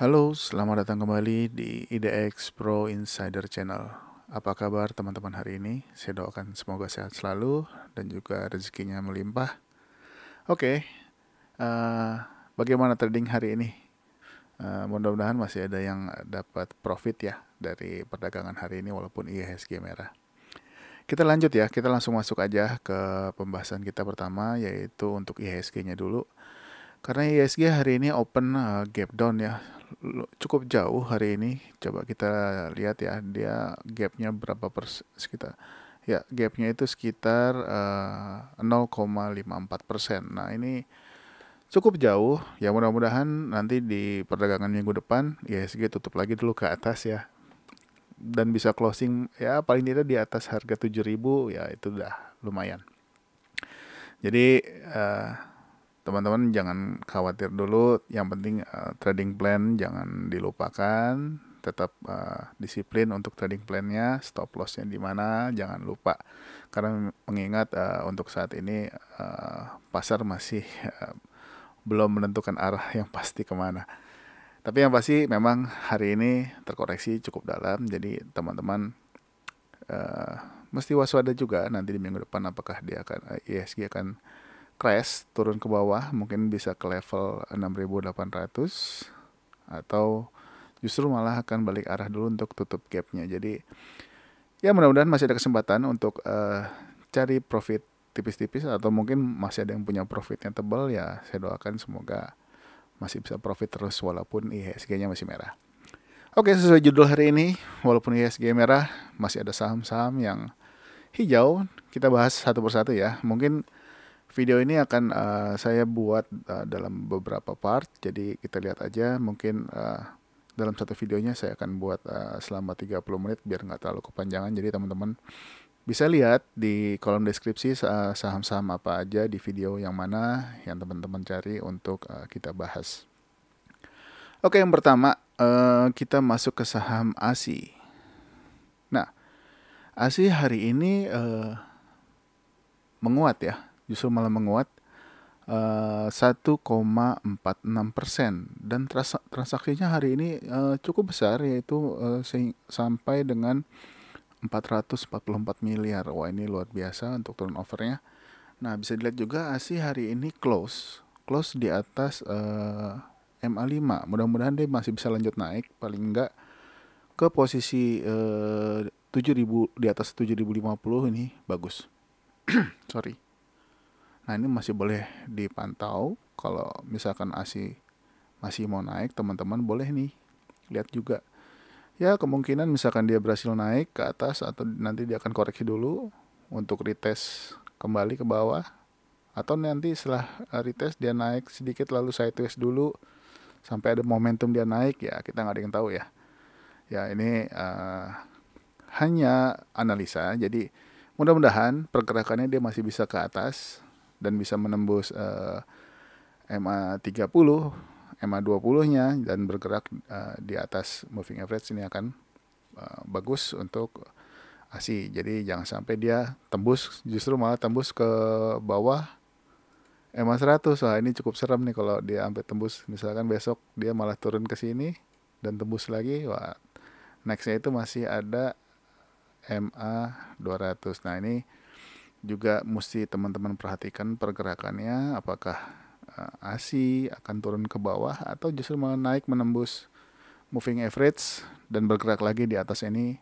Halo, selamat datang kembali di IDX Pro Insider Channel. Apa kabar teman-teman hari ini? Saya doakan semoga sehat selalu dan juga rezekinya melimpah. Oke, eh, bagaimana trading hari ini? Mudah-mudahan masih ada yang dapat profit ya dari perdagangan hari ini walaupun IHSG merah. Kita lanjut ya, kita langsung masuk aja ke pembahasan kita pertama yaitu untuk IHSG-nya dulu. Karena ISG hari ini open gap down ya, cukup jauh hari ini. Coba kita lihat ya, dia gapnya berapa persen sekitar. Ya, gapnya itu sekitar 0,54%. Nah, ini cukup jauh. Ya, mudah-mudahan nanti di perdagangan minggu depan ISG tutup lagi dulu ke atas ya. Dan bisa closing ya paling tidak di atas harga 7.000 ya itu udah lumayan. Jadi teman-teman jangan khawatir dulu, yang penting trading plan jangan dilupakan, tetap disiplin untuk trading plannya, stop lossnya di mana jangan lupa, karena mengingat untuk saat ini pasar masih belum menentukan arah yang pasti kemana. Tapi yang pasti memang hari ini terkoreksi cukup dalam, jadi teman-teman mesti waspada juga nanti di minggu depan apakah dia akan ISG akan crash turun ke bawah, mungkin bisa ke level 6.800 atau justru malah akan balik arah dulu untuk tutup gapnya. Jadi ya mudah-mudahan masih ada kesempatan untuk cari profit tipis-tipis, atau mungkin masih ada yang punya profitnya tebal ya, saya doakan semoga masih bisa profit terus walaupun IHSG-nya masih merah. Oke, sesuai judul hari ini, walaupun IHSG merah masih ada saham-saham yang hijau. Kita bahas satu persatu ya. Mungkin video ini akan saya buat dalam beberapa part, jadi kita lihat aja. Mungkin dalam satu videonya saya akan buat selama 30 menit biar nggak terlalu kepanjangan. Jadi teman-teman bisa lihat di kolom deskripsi saham-saham apa aja di video yang mana yang teman-teman cari untuk kita bahas. Oke, yang pertama kita masuk ke saham ASI. Nah, ASI hari ini menguat ya, justru malah menguat 1,46%, dan transaksinya hari ini cukup besar, yaitu sampai dengan 444 miliar. Wah, ini luar biasa untuk turnovernya. Nah, bisa dilihat juga ASI hari ini close di atas MA5. Mudah-mudahan dia masih bisa lanjut naik, paling enggak ke posisi 7.000, di atas 7.050 ini bagus. Sorry. Nah, ini masih boleh dipantau. Kalau misalkan ASI masih mau naik, teman-teman boleh nih lihat juga. Ya, kemungkinan misalkan dia berhasil naik ke atas atau nanti dia akan koreksi dulu untuk retest kembali ke bawah, atau nanti setelah retest dia naik sedikit lalu sideways dulu sampai ada momentum dia naik, ya kita nggak ada yang tahu ya. Ya, ini hanya analisa. Jadi mudah-mudahan pergerakannya dia masih bisa ke atas dan bisa menembus MA30, MA20-nya, dan bergerak di atas moving average. Ini akan bagus untuk ASI. Jadi jangan sampai dia tembus, justru malah tembus ke bawah MA100. Wah, ini cukup serem nih kalau dia sampai tembus. Misalkan besok dia malah turun ke sini dan tembus lagi. Wah, nextnya itu masih ada MA200. Nah, ini juga mesti teman-teman perhatikan pergerakannya, apakah ASI akan turun ke bawah atau justru malah naik menembus moving average dan bergerak lagi di atas. Ini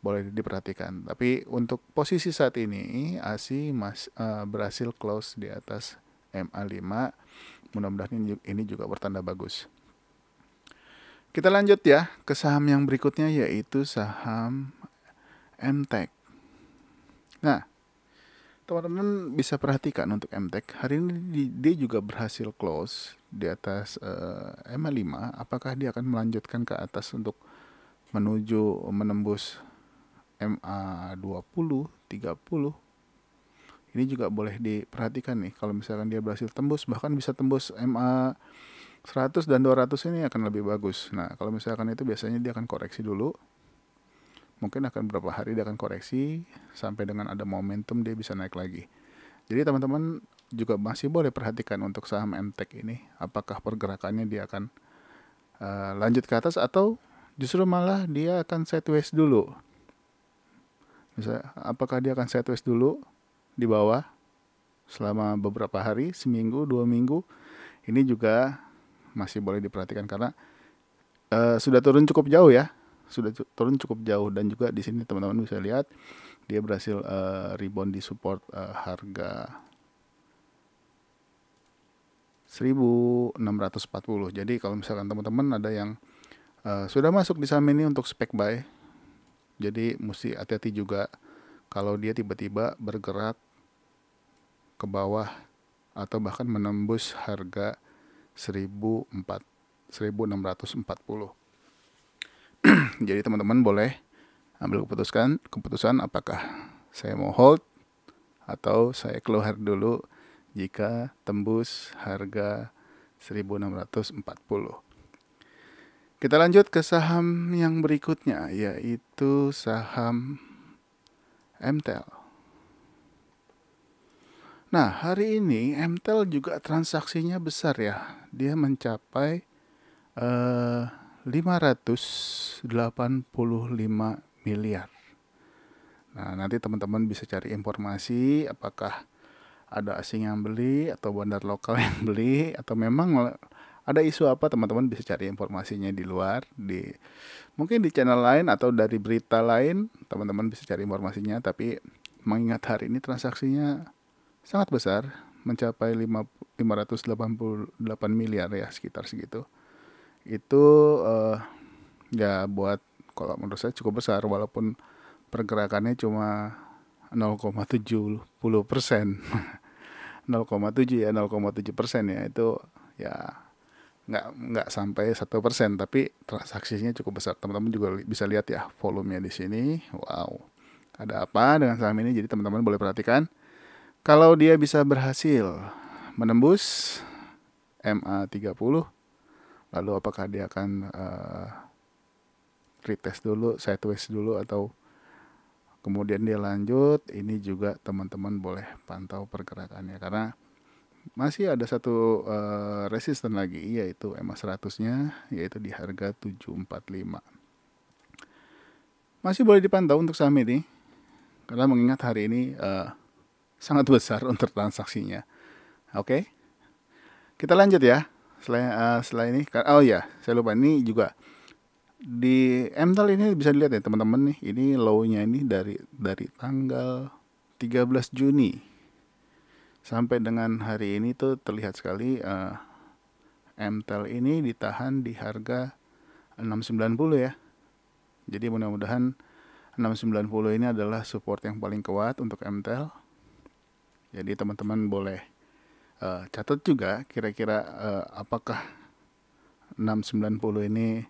boleh diperhatikan. Tapi untuk posisi saat ini ASI berhasil close di atas MA5. Mudah-mudahan ini juga bertanda bagus. Kita lanjut ya ke saham yang berikutnya, yaitu saham MTEK. Nah, teman-teman bisa perhatikan untuk MTEK hari ini dia juga berhasil close di atas MA5. Apakah dia akan melanjutkan ke atas untuk menuju menembus MA20, 30? Ini juga boleh diperhatikan nih. Kalau misalkan dia berhasil tembus, bahkan bisa tembus MA 100 dan 200, ini akan lebih bagus. Nah, kalau misalkan itu biasanya dia akan koreksi dulu. Mungkin akan beberapa hari dia akan koreksi sampai dengan ada momentum dia bisa naik lagi. Jadi teman-teman juga masih boleh perhatikan untuk saham MTEK ini, apakah pergerakannya dia akan lanjut ke atas, atau justru malah dia akan sideways dulu. Misalnya, apakah dia akan sideways dulu di bawah selama beberapa hari, seminggu, 2 minggu? Ini juga masih boleh diperhatikan karena sudah turun cukup jauh ya, sudah turun cukup jauh. Dan juga di sini teman-teman bisa lihat dia berhasil rebound di support harga 1640. Jadi kalau misalkan teman-teman ada yang sudah masuk di saham ini untuk spek buy, jadi mesti hati-hati juga kalau dia tiba-tiba bergerak ke bawah atau bahkan menembus harga 1640. Jadi teman-teman boleh ambil keputusan apakah saya mau hold atau saya keluar dulu jika tembus harga 1640. Kita lanjut ke saham yang berikutnya, yaitu saham MTEL. Nah, hari ini MTEL juga transaksinya besar ya. Dia mencapai 585 miliar. Nah, nanti teman-teman bisa cari informasi apakah ada asing yang beli atau bandar lokal yang beli, atau memang ada isu apa. Teman-teman bisa cari informasinya di luar, mungkin di channel lain atau dari berita lain, teman-teman bisa cari informasinya. Tapi mengingat hari ini transaksinya sangat besar, mencapai 588 miliar ya, sekitar segitu. Itu ya buat, kalau menurut saya cukup besar, walaupun pergerakannya cuma 0,70%. 0,7 ya, 0,7% ya, itu ya nggak sampai 1%, tapi transaksinya cukup besar. Teman-teman juga bisa lihat ya volumenya di sini. Wow, ada apa dengan saham ini? Jadi teman-teman boleh perhatikan, kalau dia bisa berhasil menembus MA30, lalu apakah dia akan retest dulu, sideways dulu, atau kemudian dia lanjut? Ini juga teman-teman boleh pantau pergerakannya, karena masih ada satu resisten lagi, yaitu MA100-nya, yaitu di harga 745. Masih boleh dipantau untuk saham ini, karena mengingat hari ini sangat besar untuk transaksinya. Oke, kita lanjut ya. Setelah ini, oh ya, saya lupa, ini juga di MTEL ini bisa dilihat ya teman-teman nih. Ini low-nya ini dari tanggal 13 Juni sampai dengan hari ini tuh terlihat sekali MTEL ini ditahan di harga 690 ya. Jadi mudah-mudahan 690 ini adalah support yang paling kuat untuk MTEL. Jadi teman-teman boleh catat juga kira-kira apakah 690 ini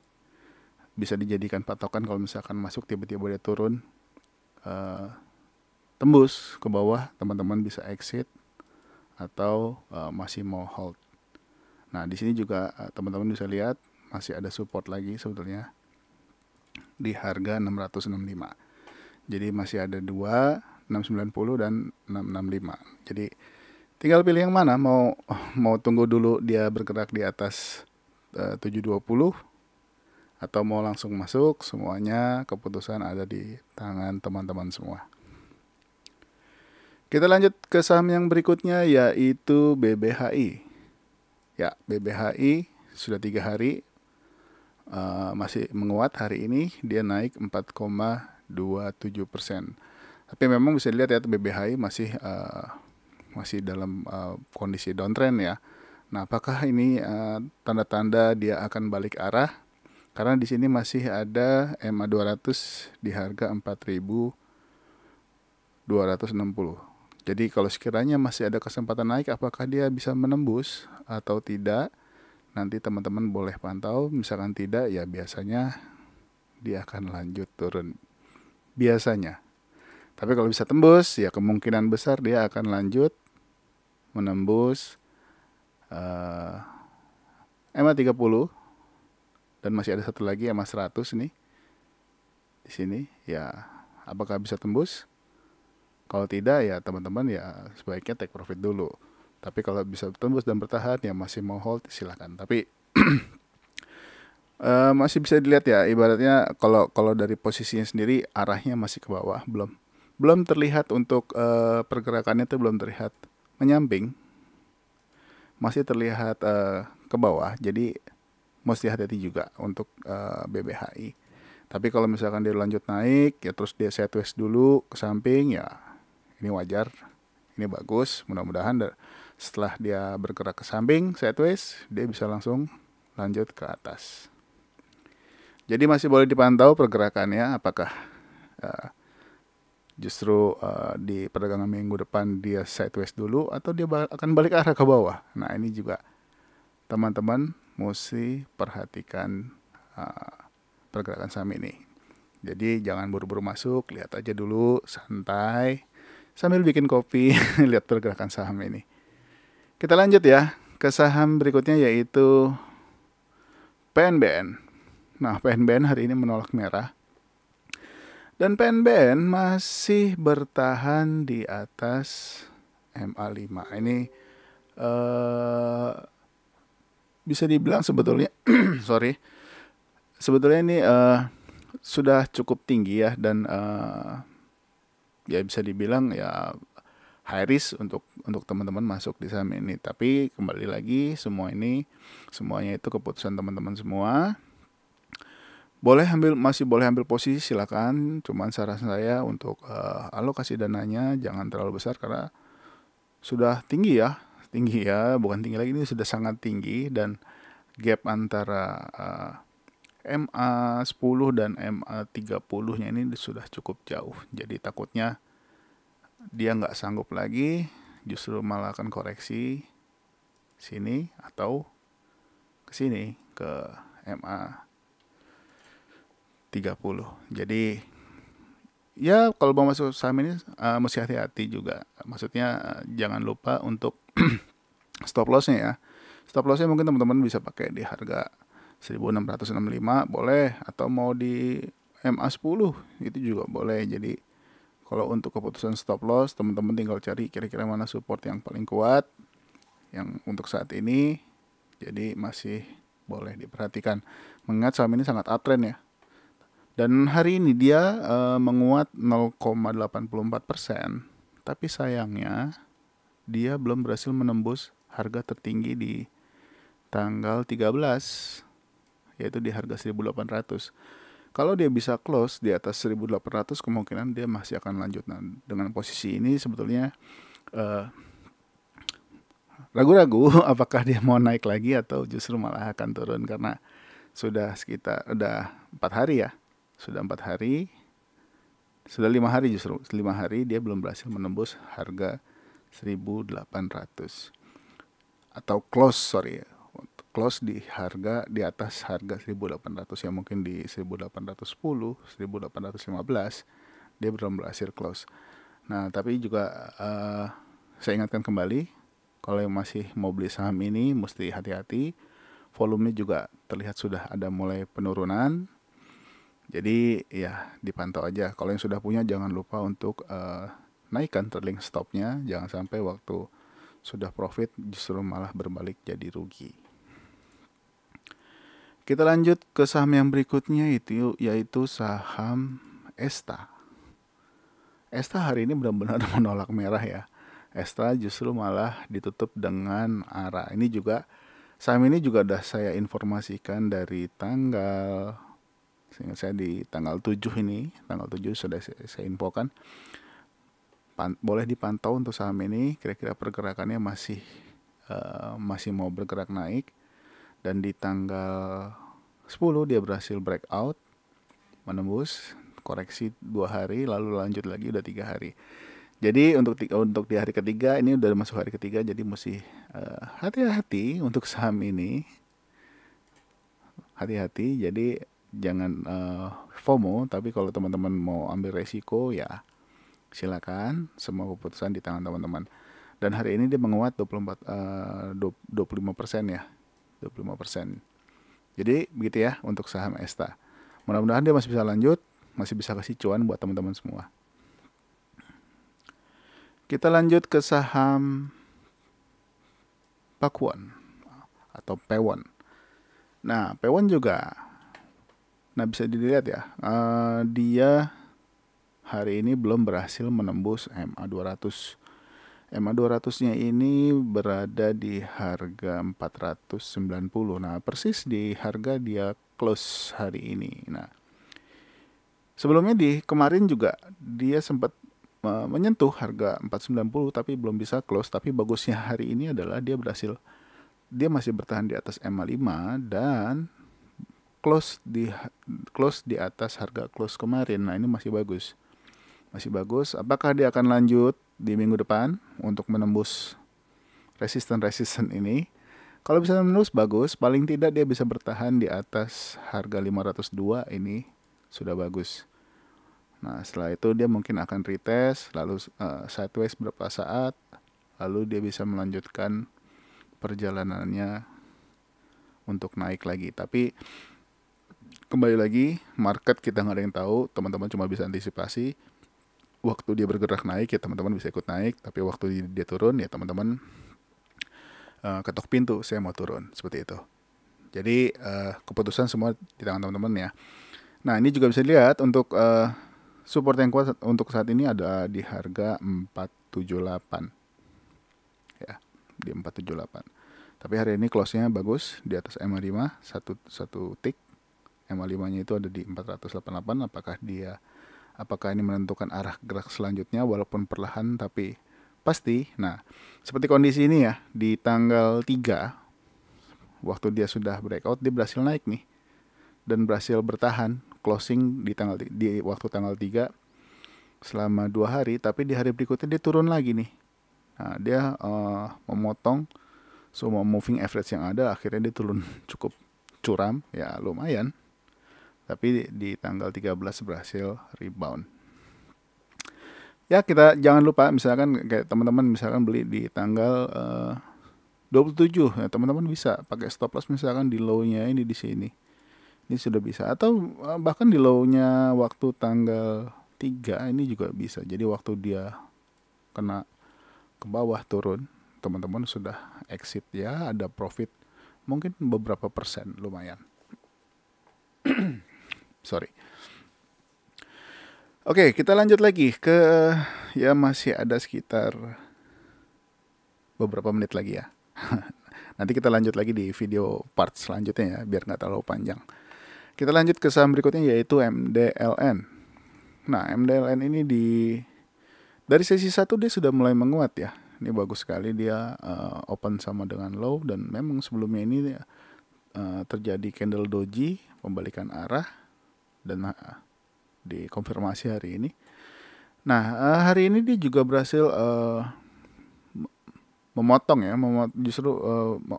bisa dijadikan patokan kalau misalkan masuk tiba-tiba dia turun tembus ke bawah, teman-teman bisa exit atau masih mau hold. Nah, di sini juga teman-teman bisa lihat masih ada support lagi sebetulnya di harga 665. Jadi masih ada 690 dan 665. Jadi tinggal pilih yang mana, mau tunggu dulu dia bergerak di atas 720 atau mau langsung masuk. Semuanya keputusan ada di tangan teman-teman semua. Kita lanjut ke saham yang berikutnya, yaitu BBHI. Ya, BBHI sudah 3 hari masih menguat. Hari ini dia naik 4,27%. Tapi memang bisa dilihat ya, BBHI masih dalam kondisi downtrend ya. Nah, apakah ini tanda-tanda dia akan balik arah? Karena di sini masih ada MA200 di harga 4.260. Jadi kalau sekiranya masih ada kesempatan naik, apakah dia bisa menembus atau tidak? Nanti teman-teman boleh pantau. Misalkan tidak, ya biasanya dia akan lanjut turun. Biasanya. Tapi kalau bisa tembus, ya kemungkinan besar dia akan lanjut menembus MA30. Dan masih ada satu lagi MA100 nih. Di sini, ya apakah bisa tembus? Kalau tidak, ya teman-teman ya sebaiknya take profit dulu. Tapi kalau bisa tembus dan bertahan, ya masih mau hold, silakan. Tapi Masih bisa dilihat ya, ibaratnya kalau kalau dari posisinya sendiri arahnya masih ke bawah, belum belum terlihat untuk pergerakannya itu belum terlihat menyamping, masih terlihat ke bawah. Jadi mesti hati-hati juga untuk BBHI. Tapi kalau misalkan dia lanjut naik, ya terus dia sideways dulu ke samping, ya ini wajar, ini bagus. Mudah-mudahan setelah dia bergerak ke samping sideways, dia bisa langsung lanjut ke atas. Jadi masih boleh dipantau pergerakannya, apakah uh, justru di perdagangan minggu depan dia sideways dulu atau dia akan balik arah ke bawah. Nah ini juga teman-teman mesti perhatikan uh, pergerakan saham ini. Jadi jangan buru-buru masuk, lihat aja dulu santai sambil bikin kopi, lihat pergerakan saham ini. Kita lanjut ya ke saham berikutnya yaitu PNBN. Nah, PNBN hari ini menolak merah. Dan PNBN masih bertahan di atas MA5. Ini bisa dibilang sebetulnya sorry. Sebetulnya ini sudah cukup tinggi ya, dan ya bisa dibilang ya high risk untuk teman-teman masuk di saham ini. Tapi kembali lagi semuanya itu keputusan teman-teman semua. Masih boleh ambil posisi, silakan. Cuman saran saya untuk alokasi dananya jangan terlalu besar karena sudah tinggi ya, bukan tinggi lagi, ini sudah sangat tinggi, dan gap antara MA10 dan MA30-nya ini sudah cukup jauh. Jadi takutnya dia nggak sanggup lagi, justru malah akan koreksi sini atau ke sini ke MA30. Jadi ya kalau mau masuk saham ini mesti hati-hati juga. Maksudnya jangan lupa untuk stop lossnya ya. Stop lossnya mungkin teman-teman bisa pakai di harga 1665 boleh, atau mau di MA10 itu juga boleh. Jadi kalau untuk keputusan stop loss, teman-teman tinggal cari kira-kira mana support yang paling kuat yang untuk saat ini. Jadi masih boleh diperhatikan. Mengingat saham ini sangat uptrend ya. Dan hari ini dia menguat 0,84%. Tapi sayangnya dia belum berhasil menembus harga tertinggi di tanggal 13, yaitu di harga 1.800. Kalau dia bisa close di atas 1.800, kemungkinan dia masih akan lanjut. Nah, dengan posisi ini sebetulnya ragu-ragu apakah dia mau naik lagi atau justru malah akan turun, karena sudah 4 hari ya. Sudah 4 hari, sudah 5 hari, justru 5 hari dia belum berhasil menembus harga 1.800 atau close di harga di atas harga 1.800, ya mungkin di 1.810, 1.815 dia belum berhasil close. Nah, tapi juga saya ingatkan kembali, kalau yang masih mau beli saham ini mesti hati-hati. Volumenya juga terlihat sudah ada mulai penurunan. Jadi ya dipantau aja. Kalau yang sudah punya jangan lupa untuk naikkan trailing stopnya. Jangan sampai waktu sudah profit justru malah berbalik jadi rugi. Kita lanjut ke saham yang berikutnya yaitu saham Esta. Esta hari ini benar-benar menolak merah ya. Esta justru malah ditutup dengan arah. Ini juga saham ini juga sudah saya informasikan dari seingat saya di tanggal 7 ini, tanggal 7 sudah saya infokan. Boleh dipantau untuk saham ini, kira-kira pergerakannya masih mau bergerak naik. Dan di tanggal 10 dia berhasil breakout, menembus, koreksi 2 hari, lalu lanjut lagi udah 3 hari. Jadi untuk di hari ketiga, ini udah masuk hari ketiga, jadi mesti hati-hati untuk saham ini. Hati-hati, jadi jangan FOMO, tapi kalau teman-teman mau ambil resiko ya silakan, semua keputusan di tangan teman-teman. Dan hari ini dia menguat 25% ya, 25%. Jadi begitu ya untuk saham Esta. Mudah-mudahan dia masih bisa lanjut, masih bisa kasih cuan buat teman-teman semua. Kita lanjut ke saham Pakuan atau Pewon. Nah, Pewon juga Nah, bisa dilihat ya, dia hari ini belum berhasil menembus MA200. MA200-nya ini berada di harga 490. Nah, persis di harga dia close hari ini. Nah, sebelumnya di kemarin juga dia sempat menyentuh harga 490 tapi belum bisa close. Tapi bagusnya hari ini adalah dia masih bertahan di atas MA5 dan close di atas harga close kemarin. Nah, ini masih bagus. Masih bagus. Apakah dia akan lanjut di minggu depan untuk menembus resisten ini? Kalau bisa menembus bagus, paling tidak dia bisa bertahan di atas harga 502 ini sudah bagus. Nah, setelah itu dia mungkin akan retest, lalu sideways beberapa saat, lalu dia bisa melanjutkan perjalanannya untuk naik lagi. Tapi kembali lagi, market kita nggak ada yang tahu, teman-teman cuma bisa antisipasi. Waktu dia bergerak naik ya teman-teman bisa ikut naik, tapi waktu dia turun ya teman-teman ketok pintu, saya mau turun, seperti itu. Jadi keputusan semua di tangan teman-teman ya. Nah, ini juga bisa dilihat untuk support yang kuat untuk saat ini ada di harga 478 ya, di 478. Tapi hari ini close-nya bagus di atas MA5 satu tick. MA5-nya itu ada di 488. Apakah ini menentukan arah gerak selanjutnya walaupun perlahan tapi pasti. Nah, seperti kondisi ini ya, di tanggal 3 waktu dia sudah breakout dia berhasil naik nih dan berhasil bertahan closing di waktu tanggal 3 selama 2 hari, tapi di hari berikutnya dia turun lagi nih. Nah, dia memotong semua moving average yang ada, akhirnya dia turun cukup curam ya, lumayan. Tapi di tanggal 13 berhasil rebound. Ya, kita jangan lupa misalkan kayak teman-teman misalkan beli di tanggal 27 ya, teman-teman bisa pakai stop loss misalkan di low-nya ini di sini. Ini sudah bisa, atau bahkan di low-nya waktu tanggal 3 ini juga bisa. Jadi waktu dia kena ke bawah turun, teman-teman sudah exit ya, ada profit mungkin beberapa persen, lumayan. Sorry. Oke, kita lanjut lagi ke ya masih ada sekitar beberapa menit lagi ya. Nanti kita lanjut lagi di video part selanjutnya ya, biar nggak terlalu panjang. Kita lanjut ke saham berikutnya yaitu MDLN. Nah, MDLN ini dari sesi 1 dia sudah mulai menguat ya. Ini bagus sekali, dia open sama dengan low dan memang sebelumnya ini terjadi candle doji, pembalikan arah dan dikonfirmasi hari ini. Nah, hari ini dia juga berhasil memotong ya, justru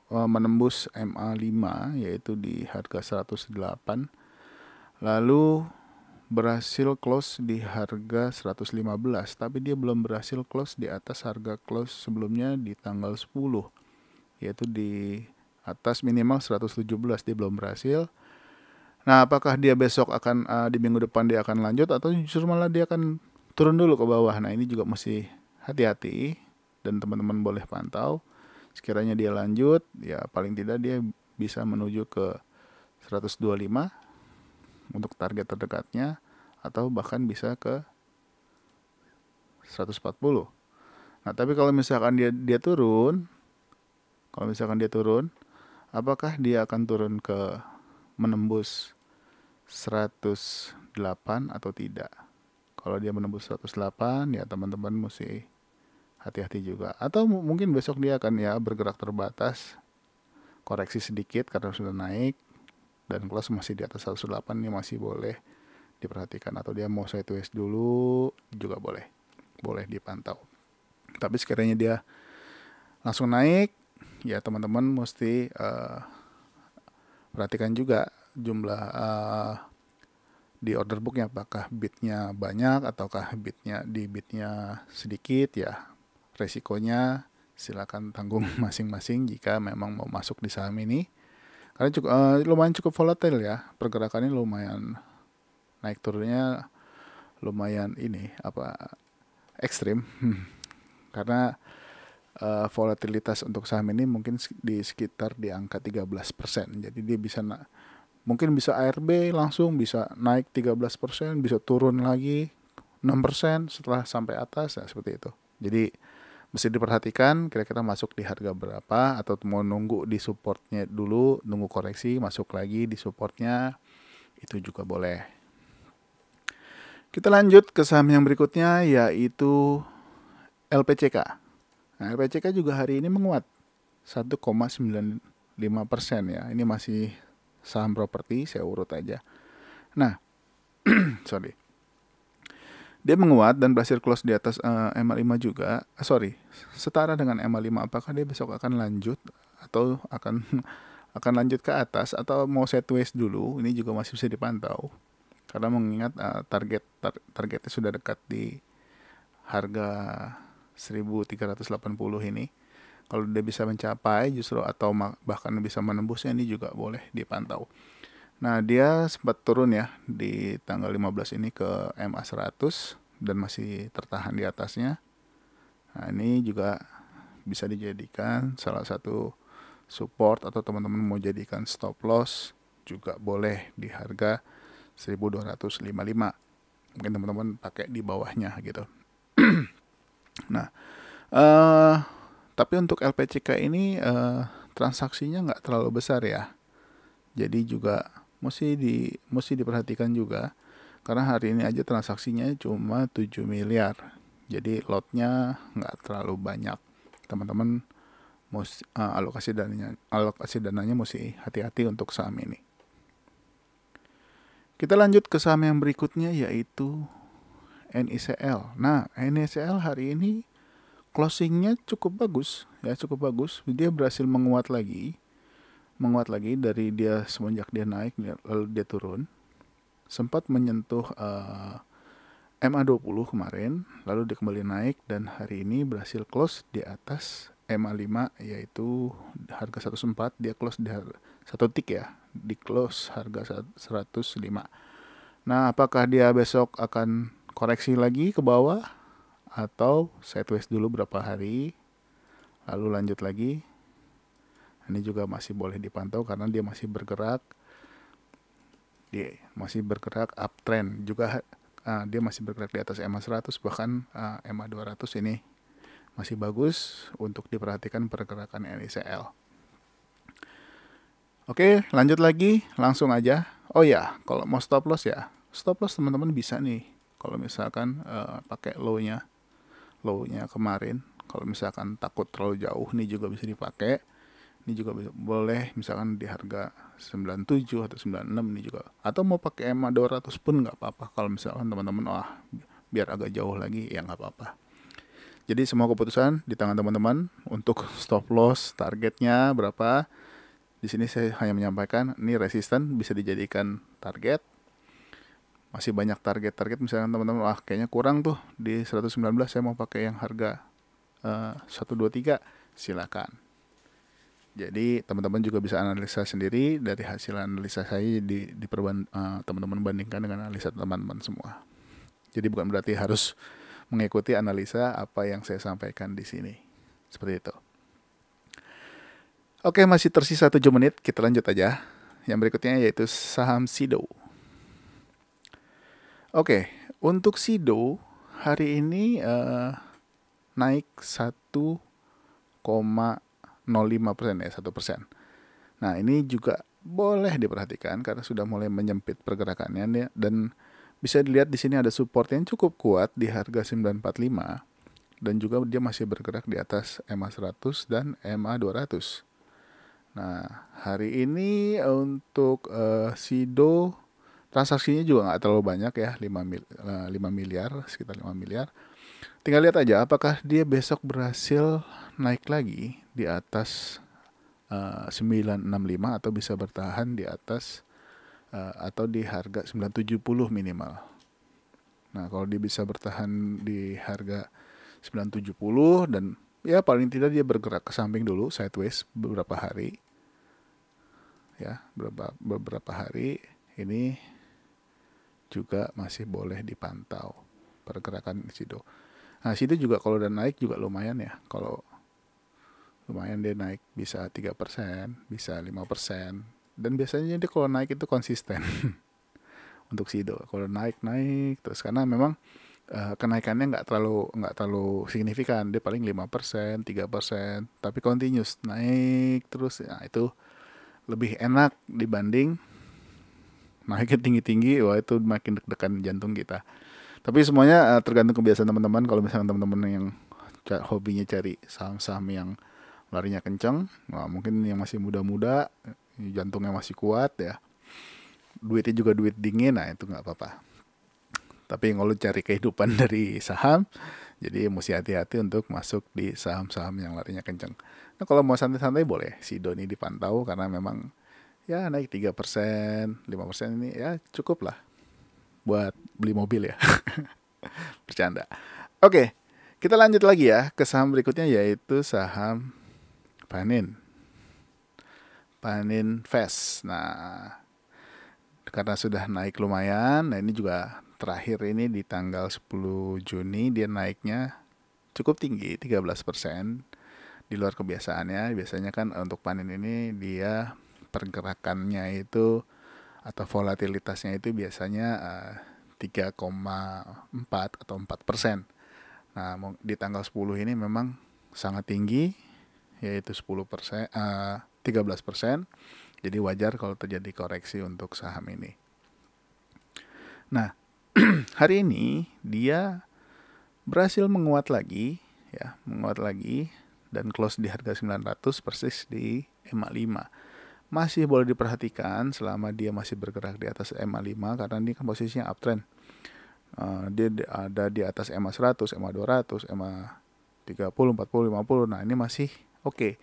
menembus MA5 yaitu di harga 108. Lalu berhasil close di harga 115, tapi dia belum berhasil close di atas harga close sebelumnya di tanggal 10, yaitu di atas minimal 117, dia belum berhasil. Nah, apakah dia besok akan di minggu depan dia akan lanjut atau justru malah dia akan turun dulu ke bawah? Nah, ini juga mesti hati-hati dan teman-teman boleh pantau. Sekiranya dia lanjut, ya paling tidak dia bisa menuju ke 125 untuk target terdekatnya, atau bahkan bisa ke 140. Nah, tapi kalau misalkan dia turun, apakah dia akan turun ke menembus 108 atau tidak? Kalau dia menembus 108 ya teman-teman mesti hati-hati juga. Atau mungkin besok dia akan ya bergerak terbatas, koreksi sedikit karena sudah naik dan close masih di atas 108, ini masih boleh diperhatikan. Atau dia mau sideways dulu juga boleh dipantau. Tapi sekiranya dia langsung naik ya teman-teman mesti perhatikan juga jumlah di order booknya, apakah bidnya banyak ataukah bidnya sedikit ya. Resikonya silakan tanggung masing-masing jika memang mau masuk di saham ini, karena lumayan cukup volatile ya, pergerakannya lumayan naik turunnya lumayan ekstrim. Karena volatilitas untuk saham ini mungkin di sekitar di angka 13%. Jadi dia bisa Mungkin bisa ARB langsung bisa naik 13%, bisa turun lagi 6% setelah sampai atas, ya seperti itu. Jadi mesti diperhatikan kira-kira masuk di harga berapa, atau mau nunggu di supportnya dulu, nunggu koreksi, masuk lagi di supportnya, itu juga boleh. Kita lanjut ke saham yang berikutnya, yaitu LPCK. Nah, LPCK juga hari ini menguat 1,95% ya. Ini masih saham properti, saya urut aja. Nah, sorry. Dia menguat dan berhasil close di atas MA5 juga. Setara dengan MA5. Apakah dia besok akan lanjut atau akan akan lanjut ke atas atau mau sideways dulu? Ini juga masih bisa dipantau. Karena mengingat targetnya sudah dekat di harga 1380 ini. Kalau dia bisa mencapai justru atau bahkan bisa menembusnya, ini juga boleh dipantau. Nah, dia sempat turun ya di tanggal 15 ini ke MA100 dan masih tertahan di atasnya. Nah, ini juga bisa dijadikan salah satu support, atau teman-teman mau jadikan stop loss juga boleh di harga 1255. Mungkin teman-teman pakai di bawahnya gitu. Nah, tapi untuk LPCK ini transaksinya nggak terlalu besar ya. Jadi juga mesti diperhatikan juga, karena hari ini aja transaksinya cuma 7 miliar. Jadi lotnya nggak terlalu banyak. Teman-teman alokasi dananya mesti hati-hati untuk saham ini. Kita lanjut ke saham yang berikutnya, yaitu NICL. Nah, NICL hari ini closingnya cukup bagus ya, cukup bagus. Dia berhasil menguat lagi dari dia semenjak dia naik lalu dia turun. Sempat menyentuh MA20 kemarin, lalu dia kembali naik dan hari ini berhasil close di atas MA5, yaitu harga 104. Dia close di satu tick ya, di close harga 105. Nah, apakah dia besok akan koreksi lagi ke bawah atau sideways dulu berapa hari lalu lanjut lagi? Ini juga masih boleh dipantau karena dia masih bergerak uptrend juga. Dia masih bergerak di atas MA100, bahkan MA200 ini masih bagus untuk diperhatikan pergerakan NICL. Oke, lanjut lagi, langsung aja. Oh ya, kalau mau stop loss ya, stop loss teman-teman bisa nih. Kalau misalkan pakai low-nya kemarin, kalau misalkan takut terlalu jauh, ini juga bisa dipakai. Ini juga boleh misalkan di harga 97 atau 96 ini juga. Atau mau pakai MA 200 pun nggak apa-apa. Kalau misalkan teman-teman biar agak jauh lagi, ya nggak apa-apa. Jadi semua keputusan di tangan teman-teman. Untuk stop loss targetnya berapa, di sini saya hanya menyampaikan ini resisten bisa dijadikan target. Masih banyak target misalkan teman-teman kayaknya kurang tuh di 119, saya mau pakai yang harga 123, silakan. Jadi teman-teman juga bisa analisa sendiri dari hasil analisa saya, teman-teman bandingkan dengan analisa teman-teman semua. Jadi bukan berarti harus mengikuti analisa apa yang saya sampaikan di sini. Seperti itu. Oke, masih tersisa 7 menit, kita lanjut aja. Yang berikutnya yaitu saham Sido. Oke, untuk Sido hari ini naik 1,05% ya, 1%. Nah, ini juga boleh diperhatikan karena sudah mulai menyempit pergerakannya dan bisa dilihat di sini ada support yang cukup kuat di harga 945 dan juga dia masih bergerak di atas MA100 dan MA200. Nah, hari ini untuk Sido transaksinya juga nggak terlalu banyak ya, 5 miliar, sekitar 5 miliar. Tinggal lihat aja apakah dia besok berhasil naik lagi di atas 965 atau bisa bertahan di atas atau di harga 970 minimal. Nah, kalau dia bisa bertahan di harga 970 dan ya paling tidak dia bergerak ke samping dulu sideways beberapa hari. Ya, beberapa hari ini juga masih boleh dipantau pergerakan Sido. Nah, Sido juga kalau udah naik juga lumayan ya. Kalau lumayan dia naik bisa 3%, bisa 5%, Dan biasanya dia kalau naik itu konsisten untuk Sido. Kalau naik terus, karena memang kenaikannya nggak terlalu signifikan. Dia paling 5%, 3%, tapi continuous naik terus. Nah, itu lebih enak dibanding naiknya tinggi-tinggi. Wah, itu makin deg-degan jantung kita. Tapi semuanya tergantung kebiasaan teman-teman. Kalau misalnya teman-teman yang hobinya cari saham-saham yang larinya kencang, nah mungkin yang masih muda-muda, jantungnya masih kuat ya, duitnya juga duit dingin, nah itu nggak apa-apa. Tapi kalau cari kehidupan dari saham, jadi mesti hati-hati untuk masuk di saham-saham yang larinya kencang. Nah, kalau mau santai-santai boleh Sido ini dipantau, karena memang ya naik 3%, 5% ini ya cukup lah buat beli mobil ya. Bercanda. Oke, kita lanjut lagi ya ke saham berikutnya, yaitu saham Panin Fast. Nah, karena sudah naik lumayan, nah ini juga terakhir ini di tanggal 10 Juni dia naiknya cukup tinggi, 13%. Di luar kebiasaannya. Biasanya kan untuk Panin ini dia pergerakannya itu atau volatilitasnya itu biasanya 3,4 atau 4%. Nah, di tanggal 10 ini memang sangat tinggi, yaitu 10%, 13%. Jadi wajar kalau terjadi koreksi untuk saham ini. Nah, hari ini dia berhasil menguat lagi dan close di harga 900 persis di EMA 5. Masih boleh diperhatikan selama dia masih bergerak di atas EMA 5, karena ini kan posisinya uptrend. Dia ada di atas EMA 100, EMA 200, EMA 30, 40, 50. Nah, ini masih oke.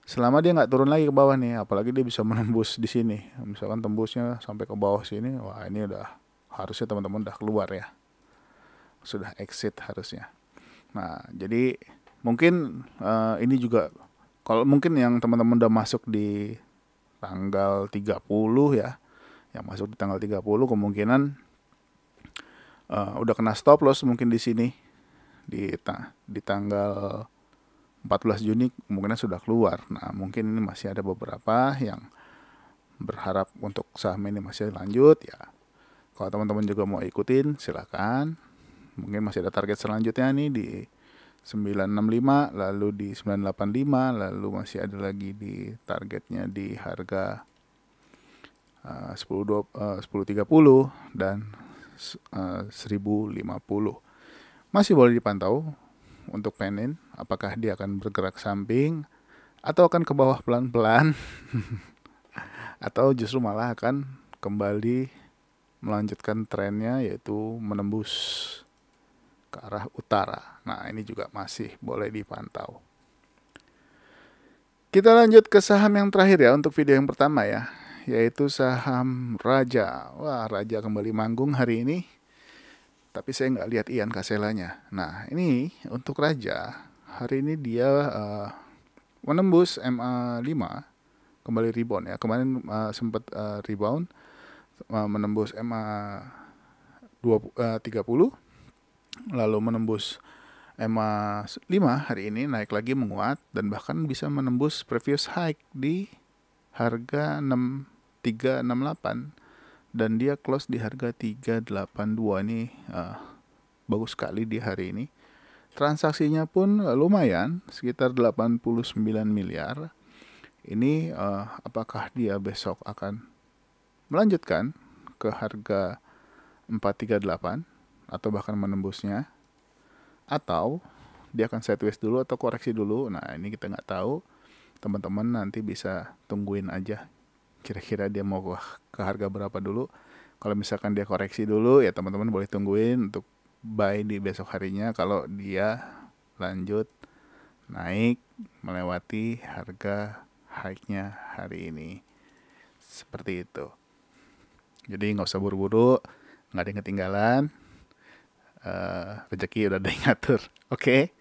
Selama dia nggak turun lagi ke bawah nih, apalagi dia bisa menembus di sini. Misalkan tembusnya sampai ke bawah sini, wah ini udah harusnya teman-teman udah keluar ya. Sudah exit harusnya. Nah, jadi mungkin ini juga kalau mungkin yang teman-teman udah masuk di tanggal 30 ya, yang masuk di tanggal 30 kemungkinan udah kena stop loss mungkin di sini di tanggal 14 Juni kemungkinan sudah keluar. Nah, mungkin ini masih ada beberapa yang berharap untuk saham ini masih lanjut ya. Kalau teman-teman juga mau ikutin silakan. Mungkin masih ada target selanjutnya nih di 965, lalu di 985, lalu masih ada lagi di targetnya di harga 1030 dan 1050. Masih boleh dipantau untuk Panin, apakah dia akan bergerak samping atau akan ke bawah pelan-pelan atau justru malah akan kembali melanjutkan trennya, yaitu menembus ke arah utara. Nah, ini juga masih boleh dipantau. Kita lanjut ke saham yang terakhir ya untuk video yang pertama ya, yaitu saham Raja. Wah, Raja kembali manggung hari ini, tapi saya nggak lihat Ian Kaselanya. Nah, ini untuk Raja hari ini dia menembus MA 5, kembali rebound ya. Kemarin sempat rebound menembus MA 30, lalu menembus EMA 5 hari ini, naik lagi menguat dan bahkan bisa menembus previous high di harga 368 dan dia close di harga 382. Ini bagus sekali di hari ini. Transaksinya pun lumayan, sekitar 89 miliar. Ini apakah dia besok akan melanjutkan ke harga 438 atau bahkan menembusnya, atau dia akan sideways dulu atau koreksi dulu. Nah, ini kita nggak tahu. Teman-teman nanti bisa tungguin aja kira-kira dia mau ke harga berapa dulu. Kalau misalkan dia koreksi dulu ya teman-teman boleh tungguin untuk buy di besok harinya. Kalau dia lanjut naik melewati harga high-nya hari ini, seperti itu. Jadi nggak usah buru-buru, nggak ada yang ketinggalan. Rezeki udah ada yang ngatur. Oke.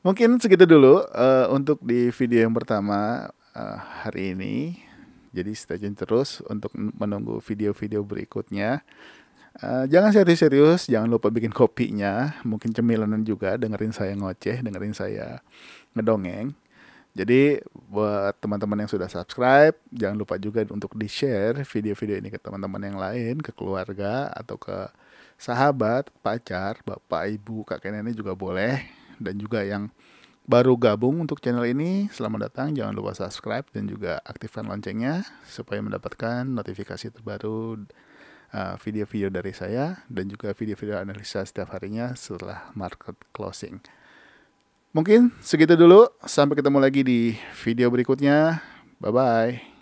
Mungkin segitu dulu untuk di video yang pertama hari ini. Jadi stay tune terus untuk menunggu video-video berikutnya. Jangan serius-serius, jangan lupa bikin kopinya, mungkin cemilanan juga, dengerin saya ngoceh, dengerin saya ngedongeng. Jadi buat teman-teman yang sudah subscribe, jangan lupa juga untuk di-share video-video ini ke teman-teman yang lain, ke keluarga atau ke sahabat, pacar, bapak, ibu, kakek, nenek juga boleh. Dan juga yang baru gabung untuk channel ini, selamat datang. Jangan lupa subscribe dan juga aktifkan loncengnya supaya mendapatkan notifikasi terbaru video-video dari saya dan juga video-video analisa setiap harinya setelah market closing. Mungkin segitu dulu, sampai ketemu lagi di video berikutnya. Bye-bye.